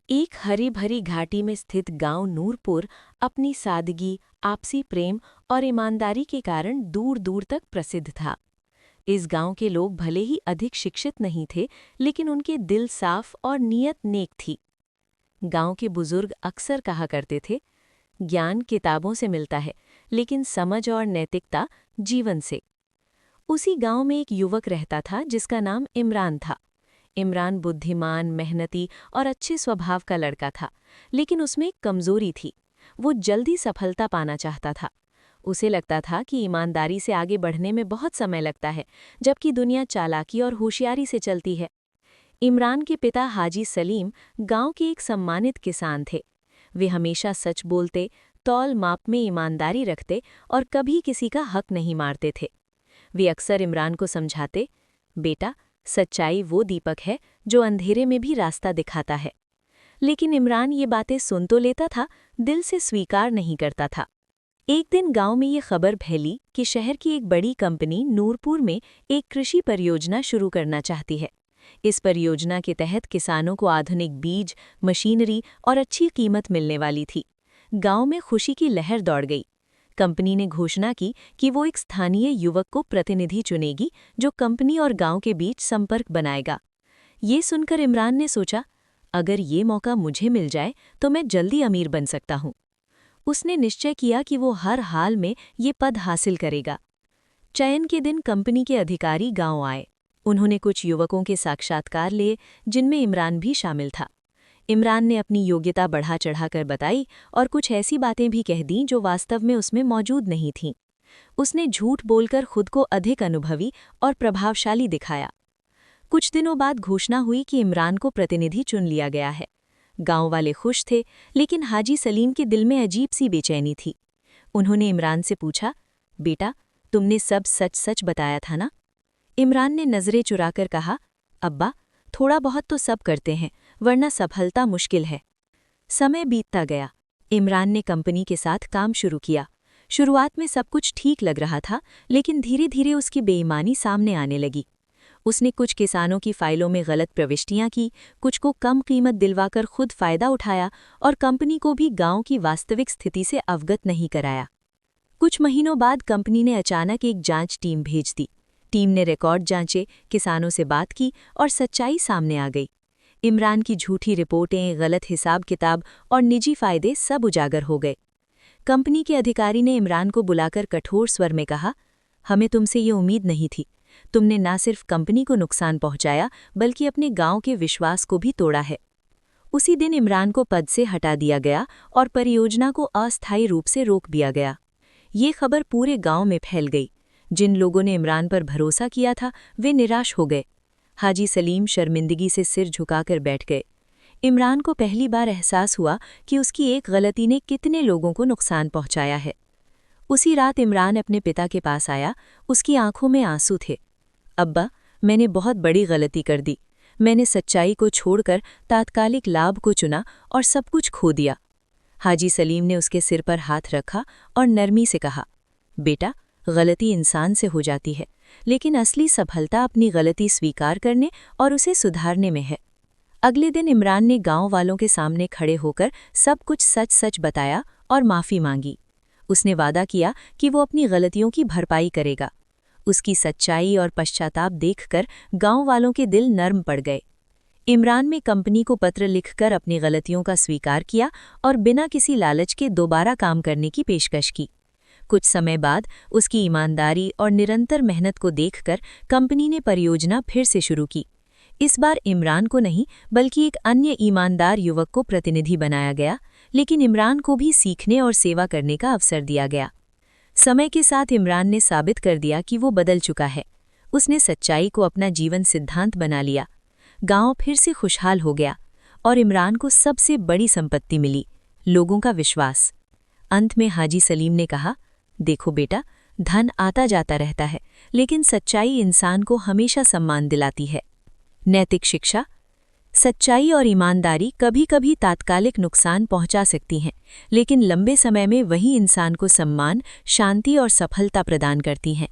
एक हरी भरी घाटी में स्थित गांव नूरपुर अपनी सादगी, आपसी प्रेम और ईमानदारी के कारण दूर दूर तक प्रसिद्ध था। इस गांव के लोग भले ही अधिक शिक्षित नहीं थे, लेकिन उनके दिल साफ और नीयत नेक थी। गांव के बुजुर्ग अक्सर कहा करते थे, ज्ञान किताबों से मिलता है, लेकिन समझ और नैतिकता जीवन से। उसी गांव में एक युवक रहता था जिसका नाम इमरान था। इमरान बुद्धिमान, मेहनती और अच्छे स्वभाव का लड़का था, लेकिन उसमें एक कमजोरी थी। वो जल्दी सफलता पाना चाहता था। उसे लगता था कि ईमानदारी से आगे बढ़ने में बहुत समय लगता है, जबकि दुनिया चालाकी और होशियारी से चलती है। इमरान के पिता हाजी सलीम गांव के एक सम्मानित किसान थे। वे हमेशा सच बोलते, तौल माप में ईमानदारी रखते और कभी किसी का हक नहीं मारते थे। वे अक्सर इमरान को समझाते, बेटा, सच्चाई वो दीपक है जो अंधेरे में भी रास्ता दिखाता है। लेकिन इमरान ये बातें सुन तो लेता था, दिल से स्वीकार नहीं करता था। एक दिन गांव में ये खबर फैली कि शहर की एक बड़ी कंपनी नूरपुर में एक कृषि परियोजना शुरू करना चाहती है। इस परियोजना के तहत किसानों को आधुनिक बीज, मशीनरी और अच्छी कीमत मिलने वाली थी। गांव में खुशी की लहर दौड़ गई। कंपनी ने घोषणा की कि वो एक स्थानीय युवक को प्रतिनिधि चुनेगी जो कंपनी और गांव के बीच संपर्क बनाएगा। ये सुनकर इमरान ने सोचा, अगर ये मौका मुझे मिल जाए तो मैं जल्दी अमीर बन सकता हूँ। उसने निश्चय किया कि वो हर हाल में ये पद हासिल करेगा। चयन के दिन कंपनी के अधिकारी गांव आए। उन्होंने कुछ युवकों के साक्षात्कार लिए, जिनमें इमरान भी शामिल था। इमरान ने अपनी योग्यता बढ़ा चढ़ाकर बताई और कुछ ऐसी बातें भी कह दीं जो वास्तव में उसमें मौजूद नहीं थीं। उसने झूठ बोलकर खुद को अधिक अनुभवी और प्रभावशाली दिखाया। कुछ दिनों बाद घोषणा हुई कि इमरान को प्रतिनिधि चुन लिया गया है। गांव वाले खुश थे, लेकिन हाजी सलीम के दिल में अजीब सी बेचैनी थी। उन्होंने इमरान से पूछा, बेटा, तुमने सब सच सच बताया था ना? इमरान ने नजरें चुराकर कहा, अब्बा, थोड़ा बहुत तो सब करते हैं, वरना सफलता मुश्किल है। समय बीतता गया। इमरान ने कंपनी के साथ काम शुरू किया। शुरुआत में सब कुछ ठीक लग रहा था, लेकिन धीरे धीरे उसकी बेईमानी सामने आने लगी। उसने कुछ किसानों की फाइलों में गलत प्रविष्टियां की, कुछ को कम कीमत दिलवाकर खुद फायदा उठाया और कंपनी को भी गांव की वास्तविक स्थिति से अवगत नहीं कराया। कुछ महीनों बाद कंपनी ने अचानक एक जांच टीम भेज दी। टीम ने रिकॉर्ड जांचे, किसानों से बात की और सच्चाई सामने आ गई। इमरान की झूठी रिपोर्टें, गलत हिसाब किताब और निजी फायदे सब उजागर हो गए। कंपनी के अधिकारी ने इमरान को बुलाकर कठोर स्वर में कहा, हमें तुमसे ये उम्मीद नहीं थी। तुमने न सिर्फ कंपनी को नुकसान पहुंचाया, बल्कि अपने गांव के विश्वास को भी तोड़ा है। उसी दिन इमरान को पद से हटा दिया गया और परियोजना को अस्थायी रूप से रोक दिया गया। ये खबर पूरे गांव में फैल गई। जिन लोगों ने इमरान पर भरोसा किया था, वे निराश हो गए। हाजी सलीम शर्मिंदगी से सिर झुकाकर बैठ गए। इमरान को पहली बार एहसास हुआ कि उसकी एक गलती ने कितने लोगों को नुकसान पहुंचाया है। उसी रात इमरान अपने पिता के पास आया। उसकी आंखों में आंसू थे। अब्बा, मैंने बहुत बड़ी गलती कर दी। मैंने सच्चाई को छोड़कर तात्कालिक लाभ को चुना और सब कुछ खो दिया। हाजी सलीम ने उसके सिर पर हाथ रखा और नरमी से कहा, बेटा, गलती इंसान से हो जाती है, लेकिन असली सफलता अपनी गलती स्वीकार करने और उसे सुधारने में है। अगले दिन इमरान ने गांव वालों के सामने खड़े होकर सब कुछ सच सच बताया और माफ़ी मांगी। उसने वादा किया कि वो अपनी गलतियों की भरपाई करेगा। उसकी सच्चाई और पश्चाताप देखकर गांव वालों के दिल नर्म पड़ गए। इमरान ने कंपनी को पत्र लिखकर अपनी गलतियों का स्वीकार किया और बिना किसी लालच के दोबारा काम करने की पेशकश की। कुछ समय बाद उसकी ईमानदारी और निरंतर मेहनत को देखकर कंपनी ने परियोजना फिर से शुरू की। इस बार इमरान को नहीं, बल्कि एक अन्य ईमानदार युवक को प्रतिनिधि बनाया गया, लेकिन इमरान को भी सीखने और सेवा करने का अवसर दिया गया। समय के साथ इमरान ने साबित कर दिया कि वो बदल चुका है। उसने सच्चाई को अपना जीवन सिद्धांत बना लिया। गांव फिर से खुशहाल हो गया और इमरान को सबसे बड़ी संपत्ति मिली, लोगों का विश्वास। अंत में हाजी सलीम ने कहा, देखो बेटा, धन आता जाता रहता है, लेकिन सच्चाई इंसान को हमेशा सम्मान दिलाती है। नैतिक शिक्षा: सच्चाई और ईमानदारी कभी-कभी तात्कालिक नुकसान पहुंचा सकती हैं, लेकिन लंबे समय में वही इंसान को सम्मान, शांति और सफलता प्रदान करती हैं।